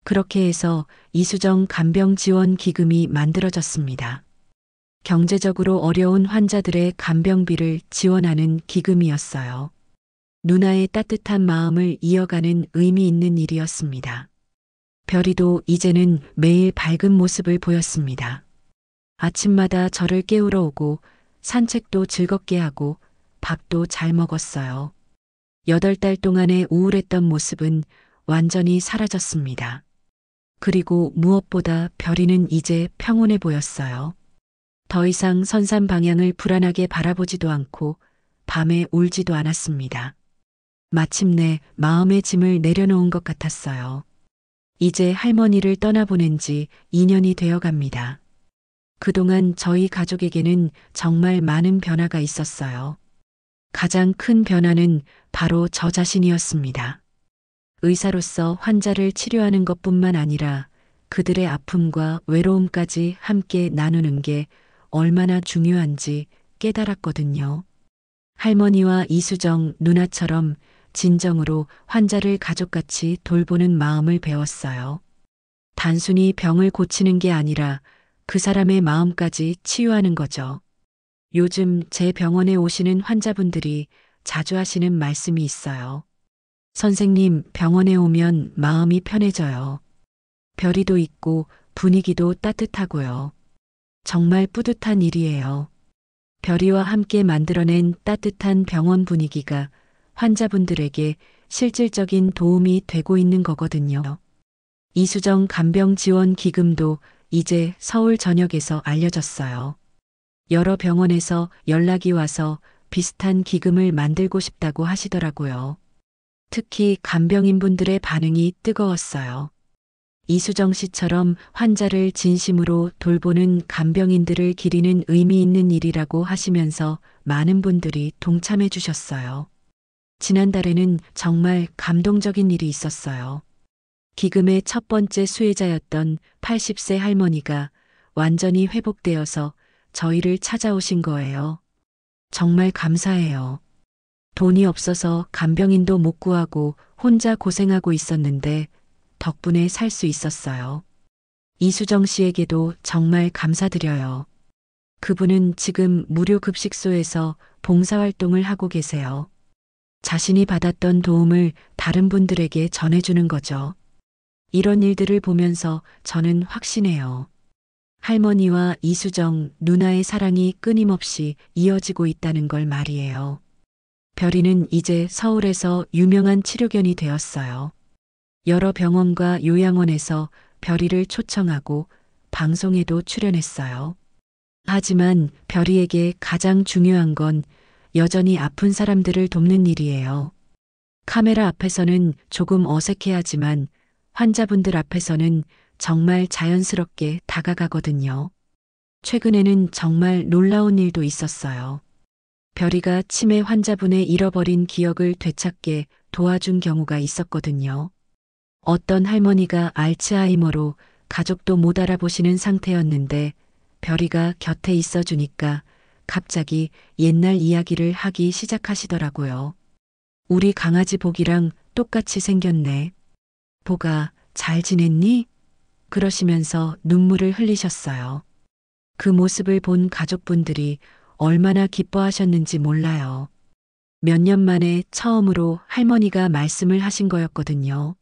그렇게 해서 이수정 간병 지원 기금이 만들어졌습니다. 경제적으로 어려운 환자들의 간병비를 지원하는 기금이었어요. 누나의 따뜻한 마음을 이어가는 의미 있는 일이었습니다. 별이도 이제는 매일 밝은 모습을 보였습니다. 아침마다 저를 깨우러 오고 산책도 즐겁게 하고 밥도 잘 먹었어요. 8달 동안의 우울했던 모습은 완전히 사라졌습니다. 그리고 무엇보다 별이는 이제 평온해 보였어요. 더 이상 선산 방향을 불안하게 바라보지도 않고 밤에 울지도 않았습니다. 마침내 마음의 짐을 내려놓은 것 같았어요. 이제 할머니를 떠나보낸 지 2년이 되어 갑니다. 그동안 저희 가족에게는 정말 많은 변화가 있었어요. 가장 큰 변화는 바로 저 자신이었습니다. 의사로서 환자를 치료하는 것뿐만 아니라 그들의 아픔과 외로움까지 함께 나누는 게 얼마나 중요한지 깨달았거든요. 할머니와 이수정 누나처럼 진정으로 환자를 가족같이 돌보는 마음을 배웠어요. 단순히 병을 고치는 게 아니라 그 사람의 마음까지 치유하는 거죠. 요즘 제 병원에 오시는 환자분들이 자주 하시는 말씀이 있어요. 선생님, 병원에 오면 마음이 편해져요. 별이도 있고 분위기도 따뜻하고요. 정말 뿌듯한 일이에요. 별이와 함께 만들어낸 따뜻한 병원 분위기가 환자분들에게 실질적인 도움이 되고 있는 거거든요. 이수정 간병 지원 기금도 이제 서울 전역에서 알려졌어요. 여러 병원에서 연락이 와서 비슷한 기금을 만들고 싶다고 하시더라고요. 특히 간병인분들의 반응이 뜨거웠어요. 이수정 씨처럼 환자를 진심으로 돌보는 간병인들을 기리는 의미 있는 일이라고 하시면서 많은 분들이 동참해 주셨어요. 지난달에는 정말 감동적인 일이 있었어요. 기금의 첫 번째 수혜자였던 80세 할머니가 완전히 회복되어서 저희를 찾아오신 거예요. 정말 감사해요. 돈이 없어서 간병인도 못 구하고 혼자 고생하고 있었는데 덕분에 살 수 있었어요. 이수정 씨에게도 정말 감사드려요. 그분은 지금 무료 급식소에서 봉사활동을 하고 계세요. 자신이 받았던 도움을 다른 분들에게 전해주는 거죠. 이런 일들을 보면서 저는 확신해요. 할머니와 이수정 누나의 사랑이 끊임없이 이어지고 있다는 걸 말이에요. 별이는 이제 서울에서 유명한 치료견이 되었어요. 여러 병원과 요양원에서 별이를 초청하고 방송에도 출연했어요. 하지만 별이에게 가장 중요한 건 여전히 아픈 사람들을 돕는 일이에요. 카메라 앞에서는 조금 어색해하지만 환자분들 앞에서는 정말 자연스럽게 다가가거든요. 최근에는 정말 놀라운 일도 있었어요. 별이가 치매 환자분의 잃어버린 기억을 되찾게 도와준 경우가 있었거든요. 어떤 할머니가 알츠하이머로 가족도 못 알아보시는 상태였는데 별이가 곁에 있어주니까 갑자기 옛날 이야기를 하기 시작하시더라고요. 우리 강아지 복이랑 똑같이 생겼네. 복아, 잘 지냈니? 그러시면서 눈물을 흘리셨어요. 그 모습을 본 가족분들이 얼마나 기뻐하셨는지 몰라요. 몇 년 만에 처음으로 할머니가 말씀을 하신 거였거든요.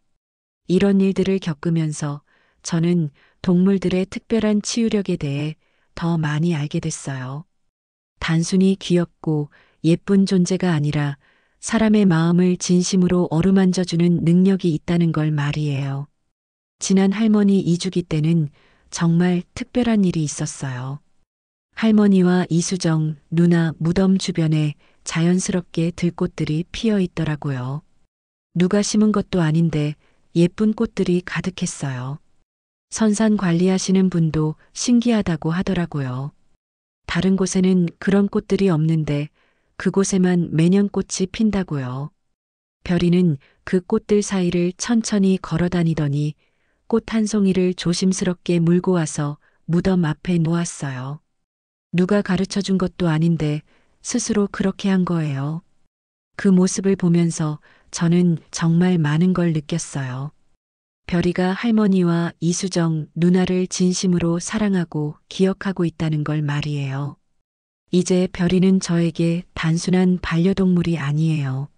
이런 일들을 겪으면서 저는 동물들의 특별한 치유력에 대해 더 많이 알게 됐어요. 단순히 귀엽고 예쁜 존재가 아니라 사람의 마음을 진심으로 어루만져주는 능력이 있다는 걸 말이에요. 지난 할머니 이주기 때는 정말 특별한 일이 있었어요. 할머니와 이수정, 누나 무덤 주변에 자연스럽게 들꽃들이 피어 있더라고요. 누가 심은 것도 아닌데 예쁜 꽃들이 가득했어요. 선산 관리하시는 분도 신기하다고 하더라고요. 다른 곳에는 그런 꽃들이 없는데 그곳에만 매년 꽃이 핀다고요. 별이는 그 꽃들 사이를 천천히 걸어 다니더니 꽃 한 송이를 조심스럽게 물고 와서 무덤 앞에 놓았어요. 누가 가르쳐 준 것도 아닌데 스스로 그렇게 한 거예요. 그 모습을 보면서 저는 정말 많은 걸 느꼈어요. 별이가 할머니와 이수정, 누나를 진심으로 사랑하고 기억하고 있다는 걸 말이에요. 이제 별이는 저에게 단순한 반려동물이 아니에요.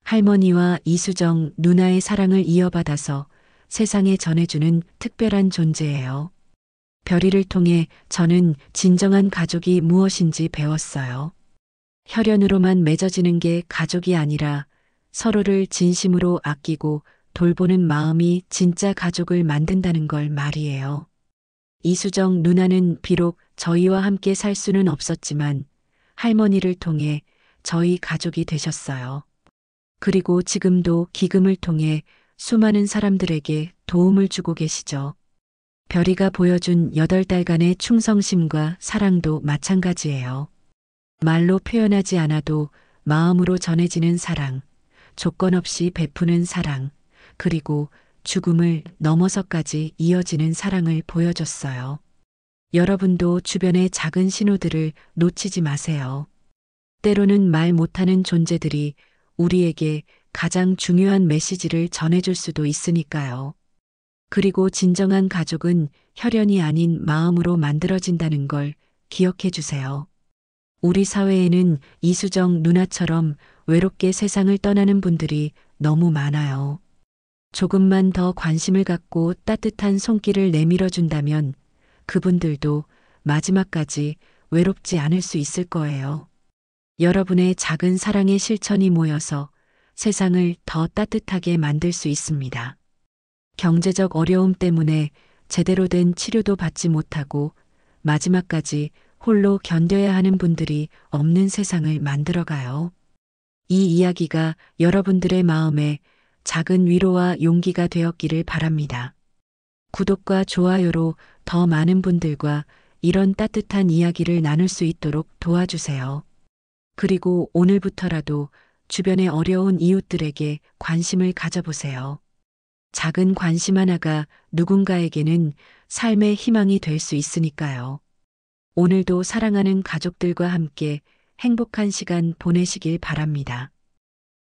할머니와 이수정, 누나의 사랑을 이어받아서 세상에 전해주는 특별한 존재예요. 별이를 통해 저는 진정한 가족이 무엇인지 배웠어요. 혈연으로만 맺어지는 게 가족이 아니라 서로를 진심으로 아끼고 돌보는 마음이 진짜 가족을 만든다는 걸 말이에요. 이수정 누나는 비록 저희와 함께 살 수는 없었지만 할머니를 통해 저희 가족이 되셨어요. 그리고 지금도 기금을 통해 수많은 사람들에게 도움을 주고 계시죠. 별이가 보여준 8달간의 충성심과 사랑도 마찬가지예요. 말로 표현하지 않아도 마음으로 전해지는 사랑, 조건 없이 베푸는 사랑, 그리고 죽음을 넘어서까지 이어지는 사랑을 보여줬어요. 여러분도 주변의 작은 신호들을 놓치지 마세요. 때로는 말 못하는 존재들이 우리에게 가장 중요한 메시지를 전해줄 수도 있으니까요. 그리고 진정한 가족은 혈연이 아닌 마음으로 만들어진다는 걸 기억해 주세요. 우리 사회에는 이수정 누나처럼 외롭게 세상을 떠나는 분들이 너무 많아요. 조금만 더 관심을 갖고 따뜻한 손길을 내밀어 준다면 그분들도 마지막까지 외롭지 않을 수 있을 거예요. 여러분의 작은 사랑의 실천이 모여서 세상을 더 따뜻하게 만들 수 있습니다. 경제적 어려움 때문에 제대로 된 치료도 받지 못하고 마지막까지 홀로 견뎌야 하는 분들이 없는 세상을 만들어가요. 이 이야기가 여러분들의 마음에 작은 위로와 용기가 되었기를 바랍니다. 구독과 좋아요로 더 많은 분들과 이런 따뜻한 이야기를 나눌 수 있도록 도와주세요. 그리고 오늘부터라도 주변의 어려운 이웃들에게 관심을 가져보세요. 작은 관심 하나가 누군가에게는 삶의 희망이 될 수 있으니까요. 오늘도 사랑하는 가족들과 함께 행복한 시간 보내시길 바랍니다.